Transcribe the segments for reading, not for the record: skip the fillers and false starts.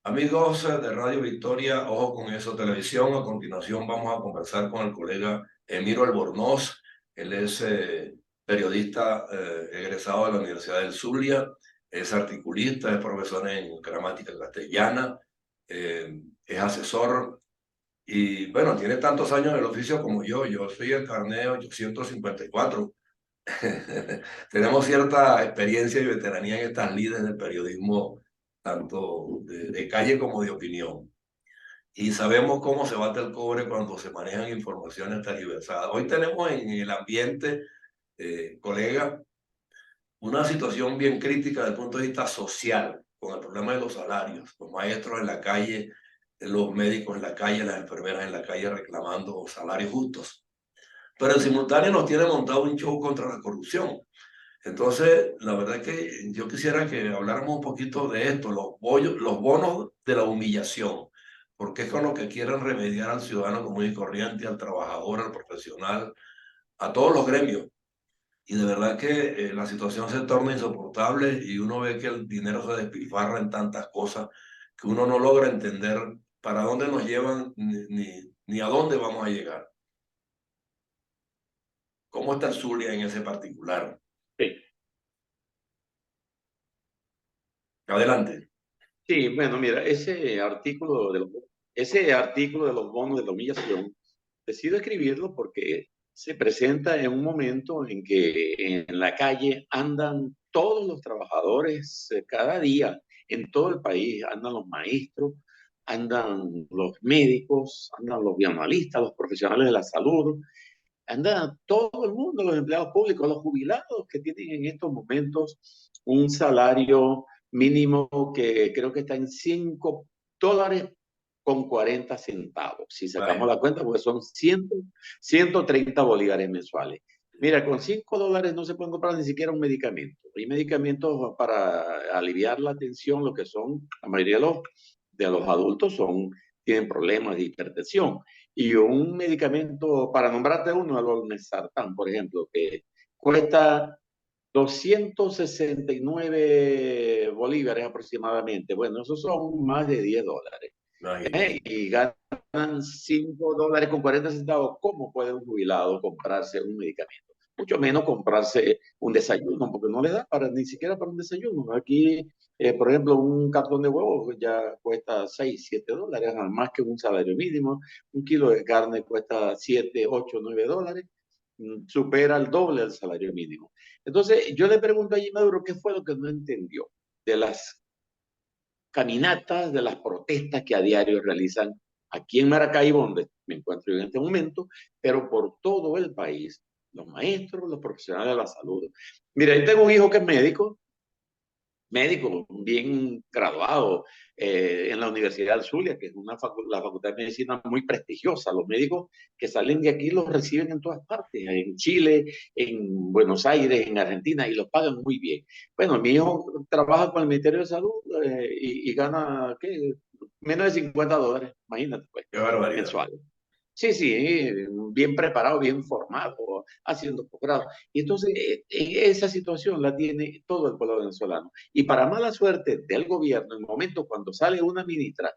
Amigos de Radio Victoria, Ojo con Eso Televisión, a continuación vamos a conversar con el colega Emiro Albornoz. Él es periodista egresado de la Universidad del Zulia, es articulista, es profesor en gramática castellana, es asesor y bueno, tiene tantos años en el oficio como yo soy el carnet 854. Tenemos cierta experiencia y veteranía en estas lides del periodismo, tanto de calle como de opinión. Y sabemos cómo se bate el cobre cuando se manejan informaciones tergiversadas. Hoy tenemos en el ambiente, colega, una situación bien crítica desde el punto de vista social, con el problema de los salarios, los maestros en la calle, los médicos en la calle, las enfermeras en la calle reclamando salarios justos. Pero en simultáneo nos tiene montado un show contra la corrupción. Entonces, la verdad es que yo quisiera que habláramos un poquito de esto, los bonos de la humillación, porque es con lo que quieren remediar al ciudadano común y corriente, al trabajador, al profesional, a todos los gremios. Y de verdad que la situación se torna insoportable y uno ve que el dinero se despilfarra en tantas cosas que uno no logra entender para dónde nos llevan ni a dónde vamos a llegar. ¿Cómo está Zulia en ese particular? Sí, Adelante. sí, bueno, mira, ese artículo de los bonos de la humillación, decido escribirlo porque se presenta en un momento en que en la calle andan todos los trabajadores cada día, en todo el país, andan los maestros, andan los médicos, andan los bioanalistas, los profesionales de la salud, anda todo el mundo, los empleados públicos, los jubilados que tienen en estos momentos un salario mínimo que creo que está en $5.40. Si sacamos la Imagínate. cuenta, porque son 130 bolívares mensuales. Mira, con $5 no se puede comprar ni siquiera un medicamento. Hay medicamentos para aliviar la tensión, lo que son, la mayoría de los adultos tienen problemas de hipertensión. Y un medicamento, para nombrarte uno, el Olmesartán, por ejemplo, que cuesta 269 bolívares aproximadamente. Bueno, esos son más de $10. Imagínate. Y ganan $5.40. ¿Cómo puede un jubilado comprarse un medicamento? Mucho menos comprarse un desayuno, porque no le da ni siquiera para un desayuno. Aquí, por ejemplo, un cartón de huevos ya cuesta $6, $7, más que un salario mínimo. Un kilo de carne cuesta $7, $8, $9. Supera el doble del salario mínimo. Entonces, yo le pregunto a Jim Maduro qué fue lo que no entendió de las caminatas, de las protestas que a diario realizan aquí en Maracaibo, donde me encuentro en este momento, pero por todo el país, los maestros, los profesionales de la salud. Mira, yo tengo un hijo que es médico bien graduado en la Universidad del Zulia, que es la facultad de medicina muy prestigiosa. Los médicos que salen de aquí los reciben en todas partes, en Chile, en Buenos Aires, en Argentina, y los pagan muy bien. Bueno, mi hijo trabaja con el Ministerio de Salud y gana, ¿qué? Menos de $50, imagínate, pues, Qué barbaridad. mensuales. Sí, sí, bien preparado, bien formado, haciendo posgrado. Y entonces, esa situación la tiene todo el pueblo venezolano. Y para mala suerte del gobierno, en el momento cuando sale una ministra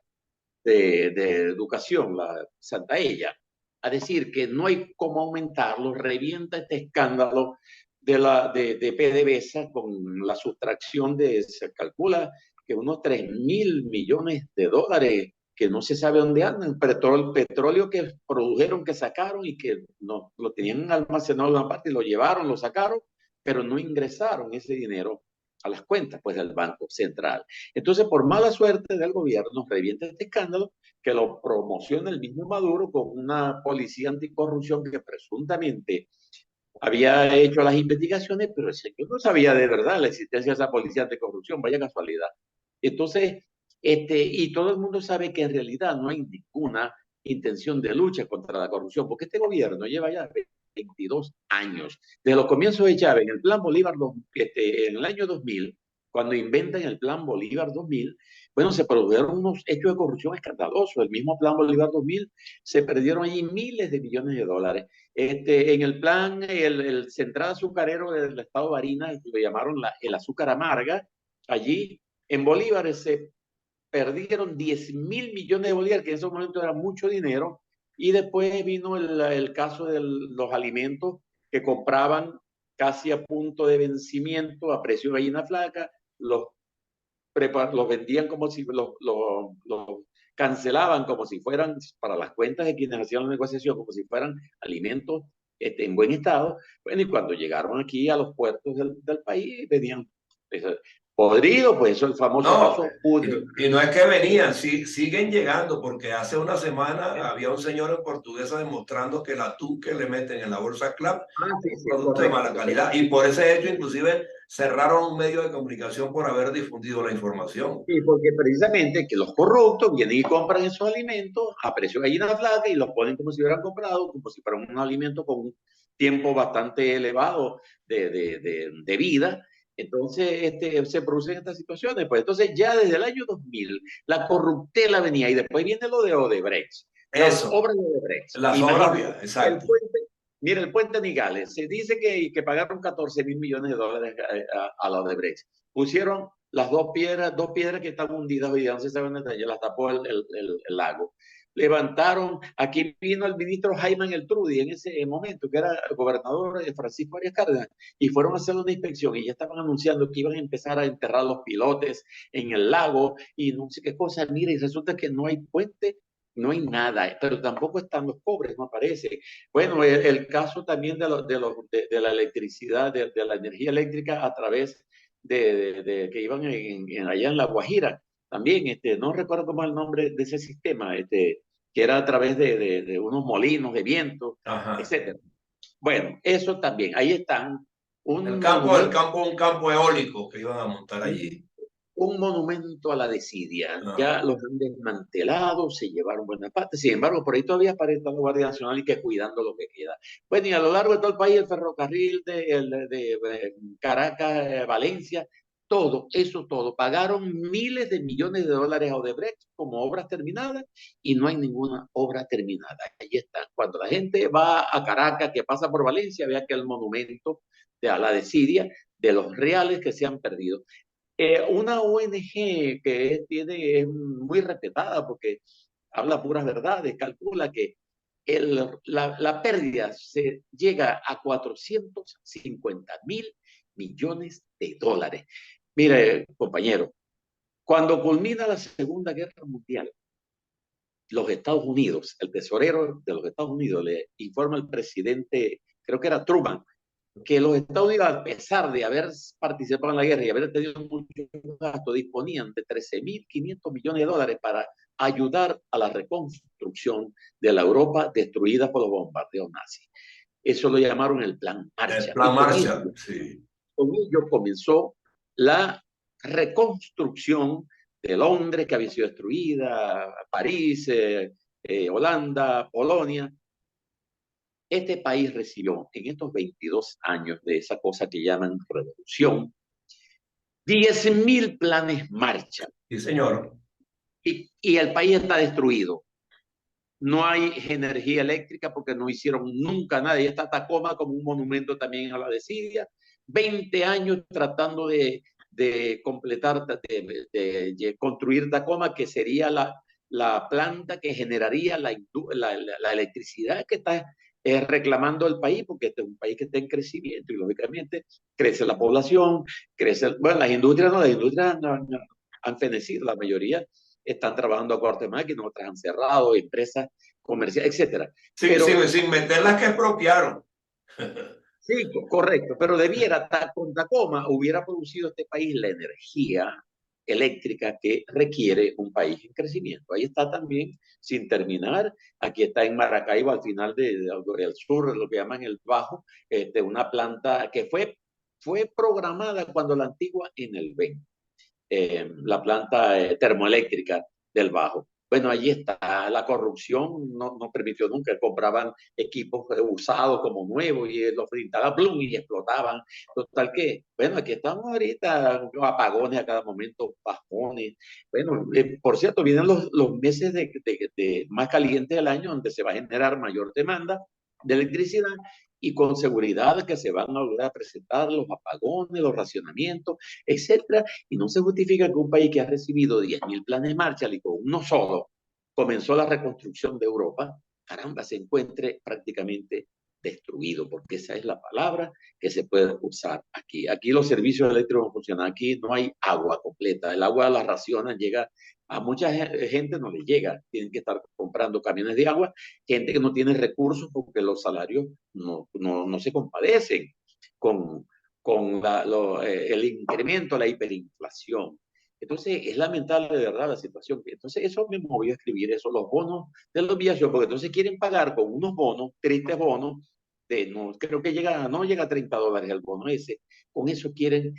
de Educación, la Santaella, a decir que no hay cómo aumentarlo, revienta este escándalo de PDVSA con la sustracción se calcula que unos $3.000 millones que no se sabe dónde andan, petróleo que produjeron, que sacaron y que no, lo tenían almacenado en una parte y lo llevaron, lo sacaron, pero no ingresaron ese dinero a las cuentas pues del Banco Central. Entonces, por mala suerte del gobierno, revienta este escándalo que lo promociona el mismo Maduro con una policía anticorrupción que presuntamente había hecho las investigaciones, pero el señor no sabía de verdad la existencia de esa policía anticorrupción, vaya casualidad. Entonces, y todo el mundo sabe que en realidad no hay ninguna intención de lucha contra la corrupción, porque este gobierno lleva ya 22 años. Desde los comienzos de Chávez, en el Plan Bolívar, en el año 2000, cuando inventan el Plan Bolívar 2000, bueno, se produjeron unos hechos de corrupción escandalosos. El mismo Plan Bolívar 2000 se perdieron allí miles de millones de dólares. En el plan, el central azucarero del estado de Barinas, lo llamaron el azúcar amarga, allí en Bolívar se perdieron 10.000 millones de bolívares, que en ese momento era mucho dinero, y después vino el caso de los alimentos que compraban casi a punto de vencimiento, a precio de gallina flaca, los vendían como si los cancelaban como si fueran para las cuentas de quienes hacían la negociación, como si fueran alimentos en buen estado. Bueno, y cuando llegaron aquí a los puertos del país, venían podridos, pues eso es el famoso No, caso Ude. y no es que venían, sí, siguen llegando, porque hace una semana había un señor en Portuguesa demostrando que el atún que le meten en la bolsa Club Sí, es un sí, producto de mala correcto. calidad. Y por ese hecho, inclusive, cerraron un medio de comunicación por haber difundido la información. Sí, porque precisamente que los corruptos vienen y compran esos alimentos a precio de gallina flaca y los ponen como si hubieran comprado, como si fueran un alimento con un tiempo bastante elevado de vida. Entonces se producen estas situaciones. Pues entonces ya desde el año 2000 la corruptela venía y después viene lo de Odebrecht, las Eso, obras de Odebrecht. las obras Imagínate, vías, el exacto. puente, mira, el puente Nigales, se dice que pagaron 14.000 millones de dólares a la Odebrecht. Pusieron las dos piedras que están hundidas hoy día, no se sabe dónde están, ya las tapó el lago. Levantaron, aquí vino el ministro Jaime Eltrudi en ese momento, que era el gobernador de Francisco Arias Cárdenas, y fueron a hacer una inspección y ya estaban anunciando que iban a empezar a enterrar los pilotes en el lago y no sé qué cosa. Mira, y resulta que no hay puente, no hay nada, pero tampoco están los pobres, no aparece. Bueno, el caso también de la electricidad, de la energía eléctrica a través que iban allá en La Guajira. También, no recuerdo cómo es el nombre de ese sistema, que era a través de unos molinos de viento, Ajá. etcétera. Bueno, eso también, ahí están un El monumento, campo, un campo eólico que iban a montar allí. un monumento a la desidia. Ajá. Ya los han desmantelado, se llevaron buena parte. Sin embargo, por ahí todavía aparece la Guardia Nacional y que cuidando lo que queda. Bueno, y a lo largo de todo el país, el ferrocarril de Caracas, Valencia, todo, eso todo. Pagaron miles de millones de dólares a Odebrecht como obras terminadas y no hay ninguna obra terminada. Ahí está. Cuando la gente va a Caracas, que pasa por Valencia, vea que el monumento a la desidia de los reales que se han perdido. Una ONG que es muy respetada porque habla puras verdades, calcula que la pérdida se llega a 450.000 millones de dólares. Mire, compañero, cuando culmina la Segunda Guerra Mundial, los Estados Unidos, el tesorero de los Estados Unidos le informa al presidente, creo que era Truman, que los Estados Unidos, a pesar de haber participado en la guerra y haber tenido muchos gastos, disponían de 13.500 millones de dólares para ayudar a la reconstrucción de la Europa destruida por los bombardeos nazis. Eso lo llamaron el Plan El Marshall. plan Y Marshall, sí. con ello comenzó la reconstrucción de Londres, que había sido destruida, París, Holanda, Polonia. Este país recibió en estos 22 años de esa cosa que llaman revolución 10.000 planes Marshall Sí, señor. y el país está destruido. No hay energía eléctrica porque no hicieron nunca nada. Y está Tacoma como un monumento también a la desidia. 20 años tratando de completar, de construir Tacoma, que sería la planta que generaría la electricidad que está reclamando el país, porque este es un país que está en crecimiento y lógicamente crece la población, crece, bueno, las industrias no, las industrias han fenecido, la mayoría están trabajando a corte de máquina, otras han cerrado, empresas comerciales, etcétera. Sí, sí, Pero sin meter las que expropiaron. sí, correcto, pero debiera, con Tacoma hubiera producido este país la energía eléctrica que requiere un país en crecimiento. Ahí está también, sin terminar, aquí está en Maracaibo, al final del sur, lo que llaman el Bajo, una planta que fue programada cuando la antigua en el BEN, la planta termoeléctrica del Bajo. Bueno, allí está la corrupción, no permitió nunca, compraban equipos usados como nuevos y los brindaban Bloom y explotaban. Total que, bueno, aquí estamos ahorita, apagones a cada momento, bajones. Bueno, por cierto, vienen los meses de más calientes del año donde se va a generar mayor demanda de electricidad y con seguridad que se van a volver a presentar los apagones, los racionamientos, etcétera. Y no se justifica que un país que ha recibido 10.000 planes Marshall y con uno solo comenzó la reconstrucción de Europa, caramba, se encuentre prácticamente destruido, porque esa es la palabra que se puede usar aquí. Aquí los servicios eléctricos no funcionan, aquí no hay agua completa, el agua las raciones llega a mucha gente, no le llega, tienen que estar comprando camiones de agua, gente que no tiene recursos porque los salarios no se compadecen con, el incremento, la hiperinflación. Entonces, es lamentable de verdad la situación. Entonces, eso me movió a escribir eso, los bonos de la obligación, porque entonces quieren pagar con unos bonos, tristes bonos, no, creo que no llega a $30 el bono ese. Con eso quieren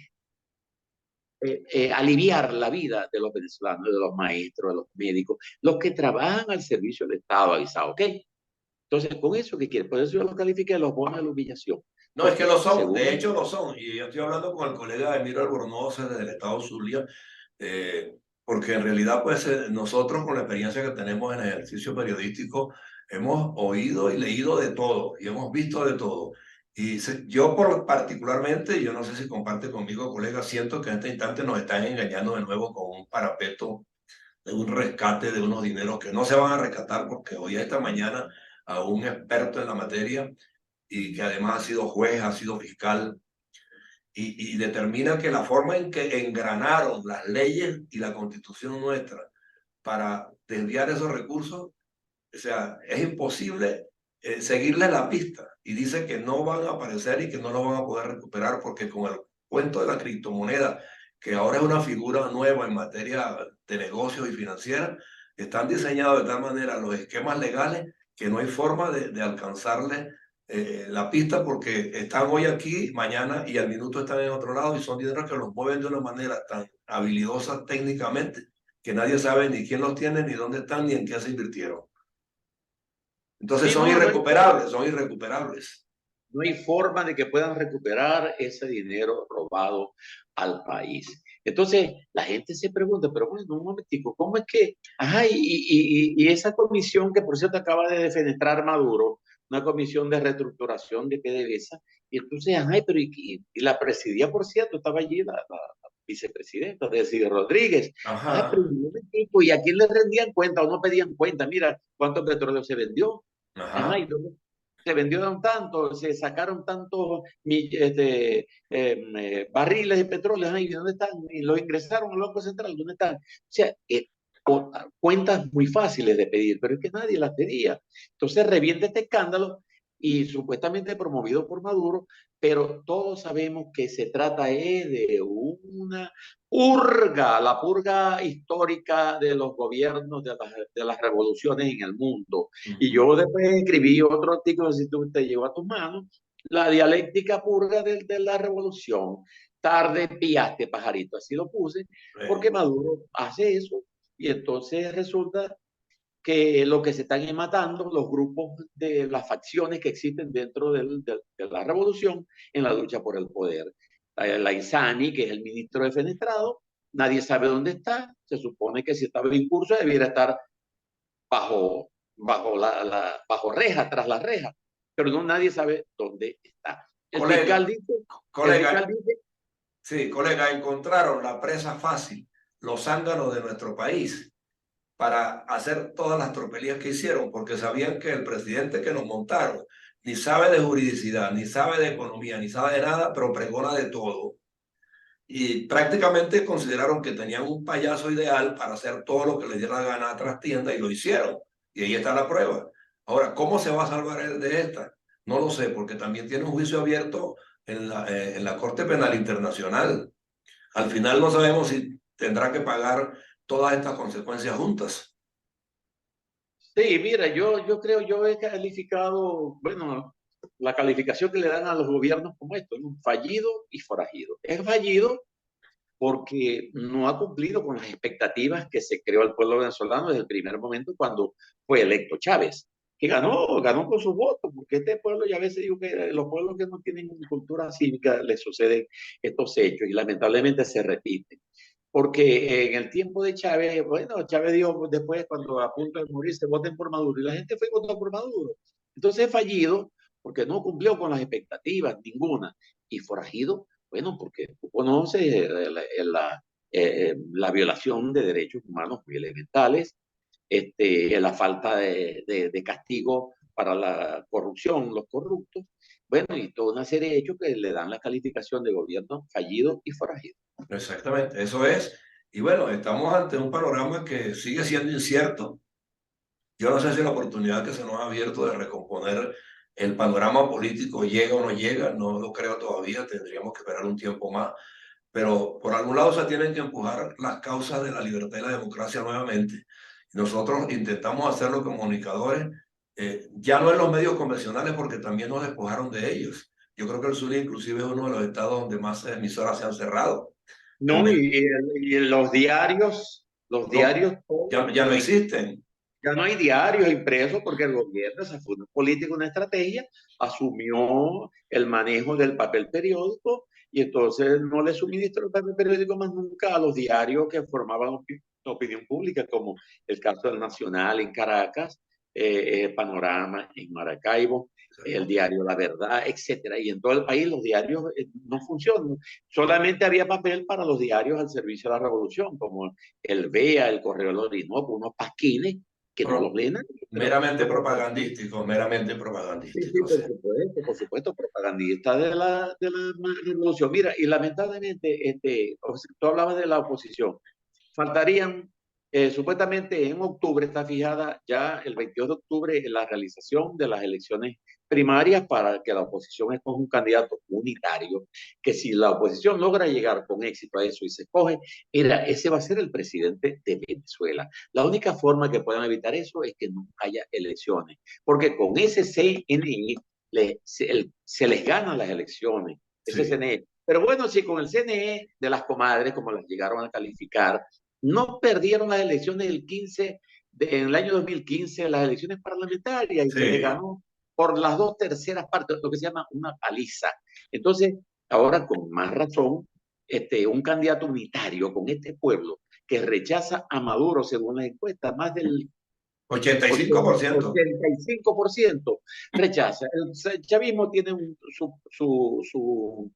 aliviar la vida de los venezolanos, de los maestros, de los médicos, los que trabajan al servicio del Estado avisado, ¿ok? Entonces, con eso, ¿qué quieren? Por eso yo los califiqué de los bonos de la humillación. No, es que Porque lo son, de según... hecho lo son. Y yo estoy hablando con el colega Emilio Albornoz desde el estado Zulia, porque en realidad, pues nosotros con la experiencia que tenemos en el ejercicio periodístico, hemos oído y leído de todo y hemos visto de todo. Y yo particularmente, yo no sé si comparte conmigo, colega, siento que en este instante nos están engañando de nuevo con un parapeto de un rescate de unos dineros que no se van a rescatar, porque hoy esta mañana a un experto en la materia y que además ha sido juez, ha sido fiscal, y determina que la forma en que engranaron las leyes y la constitución nuestra para desviar esos recursos, o sea, es imposible seguirle la pista. Y dice que no van a aparecer y que no lo van a poder recuperar porque con el cuento de la criptomoneda, que ahora es una figura nueva en materia de negocios y financiera, están diseñados de tal manera los esquemas legales que no hay forma de alcanzarle la pista porque están hoy aquí, mañana y al minuto están en otro lado y son dineros que los mueven de una manera tan habilidosa técnicamente que nadie sabe ni quién los tiene, ni dónde están, ni en qué se invirtieron. Entonces Sí, no, son irrecuperables. no hay forma de que puedan recuperar ese dinero robado al país. Entonces, la gente se pregunta, pero bueno, un momentico, ¿cómo es que, ajá, y esa comisión que por cierto acaba de defenestrar Maduro, una comisión de reestructuración de PDVSA, y entonces, ajá, pero y la presidía, por cierto, estaba allí la vicepresidenta, Desi Rodríguez, ajá, pero Ajá, un momentico, ¿y a quién le rendían cuenta o no pedían cuenta? Mira, ¿cuánto petróleo se vendió? Ajá, y ajá. se vendieron tanto, se sacaron tantos barriles de petróleo, ¿y dónde están? Y los ingresaron al Banco Central, ¿dónde están? O sea, cuentas muy fáciles de pedir, pero es que nadie las pedía. Entonces revienta este escándalo y supuestamente promovido por Maduro, pero todos sabemos que se trata de una purga, la purga histórica de los gobiernos, de las revoluciones en el mundo. Y Ujú. yo después escribí otro artículo, si tú te llegó a tus manos, la dialéctica purga de la revolución. Tarde piaste, pajarito, así lo puse, porque Eh, Maduro hace eso y entonces resulta que lo que se están es matando los grupos de las facciones que existen dentro de la revolución en la lucha por el poder. La Isani, que es el ministro defenestrado, nadie sabe dónde está, se supone que si estaba en curso debiera estar bajo, bajo reja, tras la reja, pero no nadie sabe dónde está. colega, El colega, fiscal dice, sí, colega, encontraron la presa fácil, los zánganos de nuestro país, para hacer todas las tropelías que hicieron, porque sabían que el presidente que nos montaron ni sabe de juridicidad, ni sabe de economía, ni sabe de nada, pero pregona de todo. Y prácticamente consideraron que tenían un payaso ideal para hacer todo lo que les diera la gana a trastienda y lo hicieron. Y ahí está la prueba. Ahora, ¿cómo se va a salvar él de esta? No lo sé, porque también tiene un juicio abierto en la Corte Penal Internacional. Al final no sabemos si tendrá que pagar todas estas consecuencias juntas. sí, mira, yo creo, yo he calificado, bueno, la calificación que le dan a los gobiernos como esto, ¿no? Fallido y forajido. Es fallido porque no ha cumplido con las expectativas que se creó el pueblo venezolano desde el primer momento cuando fue electo Chávez, que ganó con sus votos, porque este pueblo, ya a veces digo que los pueblos que no tienen cultura cívica les suceden estos hechos y lamentablemente se repiten. Porque en el tiempo de Chávez, bueno, Chávez dijo después, cuando a punto de morir, se voten por Maduro, y la gente fue y votó por Maduro. Entonces es fallido porque no cumplió con las expectativas, ninguna. Y forajido, bueno, porque tú conoces la violación de derechos humanos muy elementales, la falta de castigo para la corrupción, los corruptos, bueno, y toda una serie de hechos que le dan la calificación de gobierno fallido y forajido. Exactamente, eso es. Y bueno, estamos ante un panorama que sigue siendo incierto. Yo no sé si la oportunidad que se nos ha abierto de recomponer el panorama político llega o no llega, no lo creo todavía, tendríamos que esperar un tiempo más, pero por algún lado se tienen que empujar las causas de la libertad y la democracia nuevamente. Nosotros intentamos hacerlo como comunicadores, ya no en los medios convencionales porque también nos despojaron de ellos. Yo creo que el Zulia inclusive es uno de los estados donde más emisoras se han cerrado. No, y los No, diarios, ya no existen. ya no hay diarios impresos porque el gobierno, esa fue una política, una estrategia, asumió el manejo del papel periódico y entonces no le suministró el papel periódico más nunca a los diarios que formaban opinión pública, como el caso del Nacional en Caracas, Panorama en Maracaibo, el diario La Verdad, etcétera. Y en todo el país los diarios no funcionan. Solamente había papel para los diarios al servicio de la revolución, como el VEA, el Correo del Orinoco, unos pasquines que no los Pro- leen, meramente pero propagandísticos, meramente sí, sí, propagandísticos. Sí. por supuesto, propagandista de la revolución. Mira, y lamentablemente, tú hablabas de la oposición. Faltarían, supuestamente en octubre está fijada ya el 22 de octubre la realización de las elecciones primarias para que la oposición escoja un candidato unitario, que si la oposición logra llegar con éxito a eso y se escoge, mira, ese va a ser el presidente de Venezuela. La única forma que puedan evitar eso es que no haya elecciones, porque con ese CNI se les ganan las elecciones, ese Sí. CNE. Pero bueno, si con el CNE de las comadres, como las llegaron a calificar, no perdieron las elecciones en el año 2015, las elecciones parlamentarias, y se les Sí. ganó por las 2/3 partes, lo que se llama una paliza. Entonces, ahora con más razón, un candidato unitario con este pueblo que rechaza a Maduro según las encuestas, más del 85%. 85% rechaza. El chavismo tiene su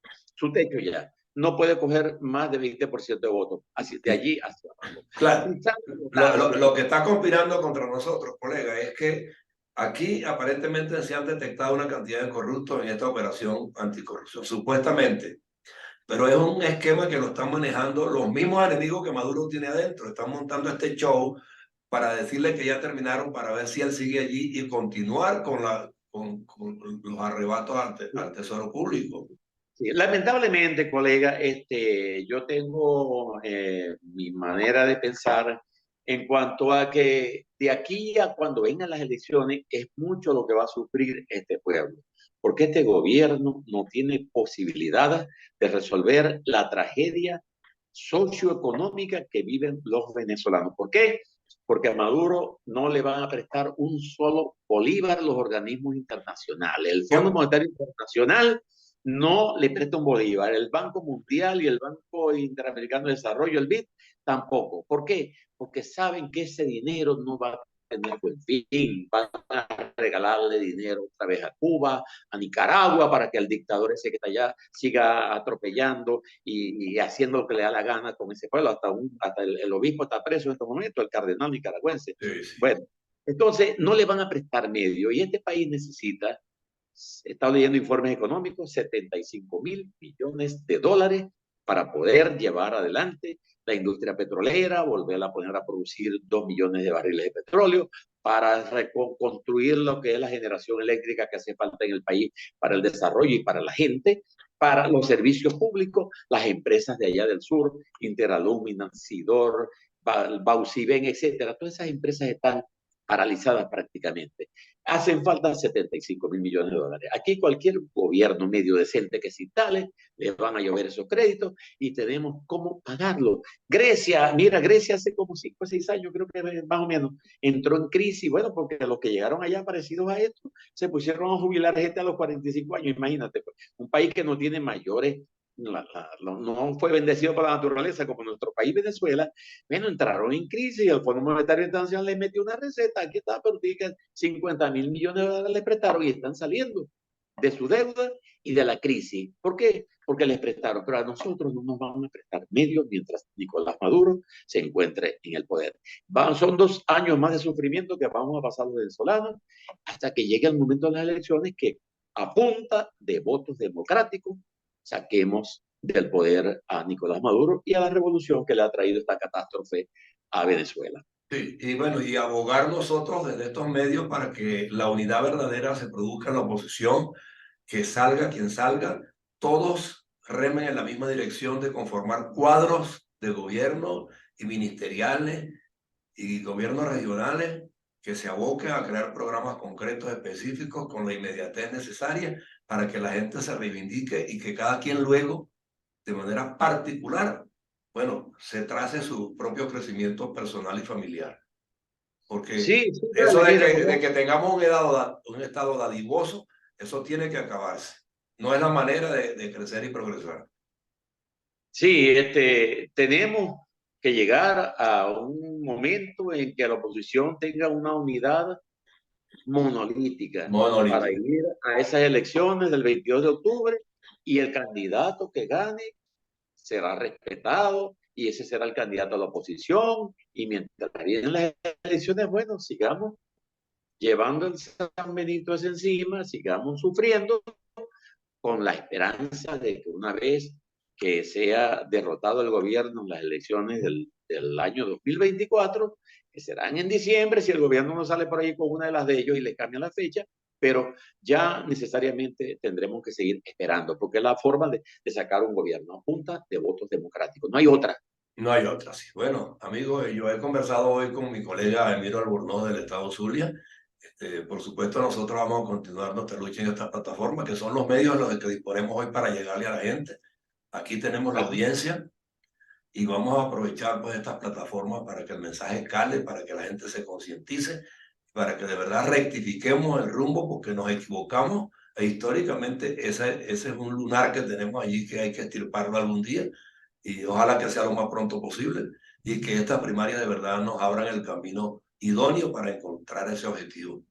techo ya. No puede coger más de 20% de votos. Así, de allí hacia abajo. Claro, Y están votando. lo que está conspirando contra nosotros, colega, es que aquí aparentemente se han detectado una cantidad de corruptos en esta operación anticorrupción, supuestamente, pero es un esquema que lo están manejando los mismos enemigos que Maduro tiene adentro. Están montando este show para decirle que ya terminaron, para ver si él sigue allí y continuar con los arrebatos al tesoro público. Sí, lamentablemente, colega, yo tengo mi manera de pensar en cuanto a que de aquí a cuando vengan las elecciones es mucho lo que va a sufrir este pueblo, porque este gobierno no tiene posibilidades de resolver la tragedia socioeconómica que viven los venezolanos. ¿Por qué? Porque a Maduro no le van a prestar un solo bolívar los organismos internacionales. El Fondo Monetario Internacional no le presta un bolívar. El Banco Mundial y el Banco Interamericano de Desarrollo, el BID, tampoco. ¿Por qué? Porque saben que ese dinero no va a tener buen fin. Van a regalarle dinero otra vez a Cuba, a Nicaragua, para que el dictador ese que está allá siga atropellando y haciendo lo que le da la gana con ese pueblo. Hasta el obispo está preso en estos momentos, el cardenal nicaragüense. Sí, sí. Bueno, entonces no le van a prestar medio y este país necesita, he estado leyendo informes económicos, 75.000 millones de dólares para poder llevar adelante la industria petrolera, volver a poner a producir 2 millones de barriles de petróleo, para reconstruir lo que es la generación eléctrica que hace falta en el país para el desarrollo y para la gente, para los servicios públicos, las empresas de allá del sur, Interalumina, Sidor, Bausiben, etcétera. Todas esas empresas están paralizadas prácticamente. Hacen falta 75.000 millones de dólares. Aquí cualquier gobierno medio decente que se instale, les van a llover esos créditos y tenemos cómo pagarlo. Grecia, mira, Grecia hace como 5 o 6 años, creo que más o menos, entró en crisis, bueno, porque los que llegaron allá parecidos a esto, se pusieron a jubilar gente a los 45 años, imagínate, pues, un país que no tiene mayores, no fue bendecido por la naturaleza como nuestro país Venezuela. Bueno, entraron en crisis y el Fondo Monetario Internacional les metió una receta, aquí está, pero 50.000 millones de dólares le prestaron y están saliendo. de su deuda y de la crisis. ¿Por qué? Porque les prestaron, pero a nosotros no nos van a prestar medios mientras Nicolás Maduro se encuentre en el poder. Son 2 años más de sufrimiento que vamos a pasar los venezolanos hasta que llegue el momento de las elecciones que a punta de votos democráticos saquemos del poder a Nicolás Maduro y a la revolución que le ha traído esta catástrofe a Venezuela. Sí, y bueno, y abogar nosotros desde estos medios para que la unidad verdadera se produzca en la oposición, que salga quien salga, todos remen en la misma dirección de conformar cuadros de gobierno y ministeriales y gobiernos regionales que se aboquen a crear programas concretos específicos con la inmediatez necesaria para que la gente se reivindique y que cada quien luego, de manera particular, bueno, se trace su propio crecimiento personal y familiar. Porque Sí, sí, eso dale, mira, de que tengamos un estado dadivoso, eso tiene que acabarse. No es la manera de crecer y progresar. sí, tenemos que llegar a un momento en que la oposición tenga una unidad monolítica para Monolítica. ir a esas elecciones del 22 de octubre y el candidato que gane será respetado y ese será el candidato a la oposición y mientras vienen las elecciones, bueno, sigamos llevando el San Benito ese encima, sigamos sufriendo con la esperanza de que una vez que sea derrotado el gobierno en las elecciones del año 2024, que serán en diciembre, si el gobierno no sale por ahí con una de las de ellos y le cambian la fecha, pero ya necesariamente tendremos que seguir esperando, porque es la forma de sacar un gobierno a punta de votos democráticos. No hay otra. No hay otra, sí. Bueno, amigos, yo he conversado hoy con mi colega Emiro Albornoz del Estado Zulia. Por supuesto, nosotros vamos a continuar nuestra lucha en esta plataforma, que son los medios en los que disponemos hoy para llegarle a la gente. Aquí tenemos la audiencia y vamos a aprovechar pues estas plataformas para que el mensaje cale, para que la gente se concientice, para que de verdad rectifiquemos el rumbo porque nos equivocamos e históricamente ese es un lunar que tenemos allí que hay que estirparlo algún día y ojalá que sea lo más pronto posible y que estas primarias de verdad nos abran el camino idóneo para encontrar ese objetivo.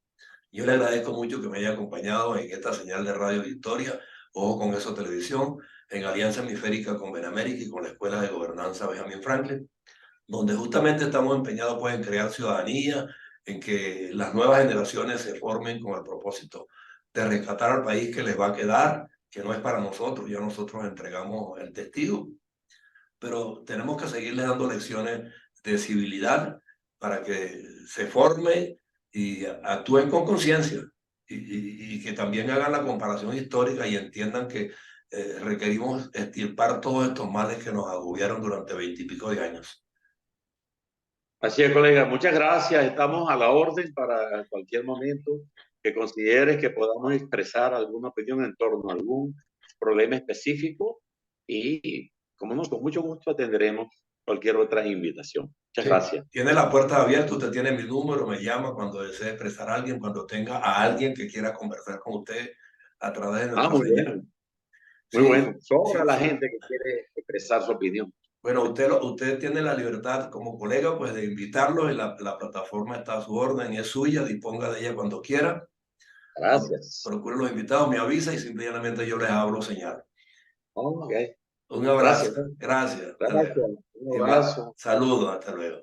Yo le agradezco mucho que me haya acompañado en esta señal de Radio Victoria, Ojo con Eso Televisión, en alianza hemisférica con Benamérica y con la Escuela de Gobernanza Benjamin Franklin, donde justamente estamos empeñados pues, en crear ciudadanía, en que las nuevas generaciones se formen con el propósito de rescatar al país que les va a quedar, que no es para nosotros, ya nosotros entregamos el testigo, pero tenemos que seguirles dando lecciones de civilidad para que se formen y actúen con conciencia y que también hagan la comparación histórica y entiendan que requerimos extirpar todos estos males que nos agobiaron durante 20 y pico de años. Así es, colega. Muchas gracias. Estamos a la orden para cualquier momento que consideres que podamos expresar alguna opinión en torno a algún problema específico y, como no, con mucho gusto atenderemos cualquier otra invitación. Muchas Sí. gracias. Tiene la puerta abierta, usted tiene mi número, me llama cuando desee expresar a alguien, cuando tenga a alguien que quiera conversar con usted a través de nuestra Muy señal. bien. Muy Sí, bueno. Sobra sí, la sí. gente que quiere expresar su opinión. Bueno, usted tiene la libertad como colega pues de invitarlo y la plataforma está a su orden y es suya, disponga de ella cuando quiera. Gracias. Procure los invitados, me avisa y simplemente yo les abro señal. Ok. Un abrazo. Gracias. Gracias. Hasta Gracias. luego. Un Igual. abrazo. Saludos. Hasta luego.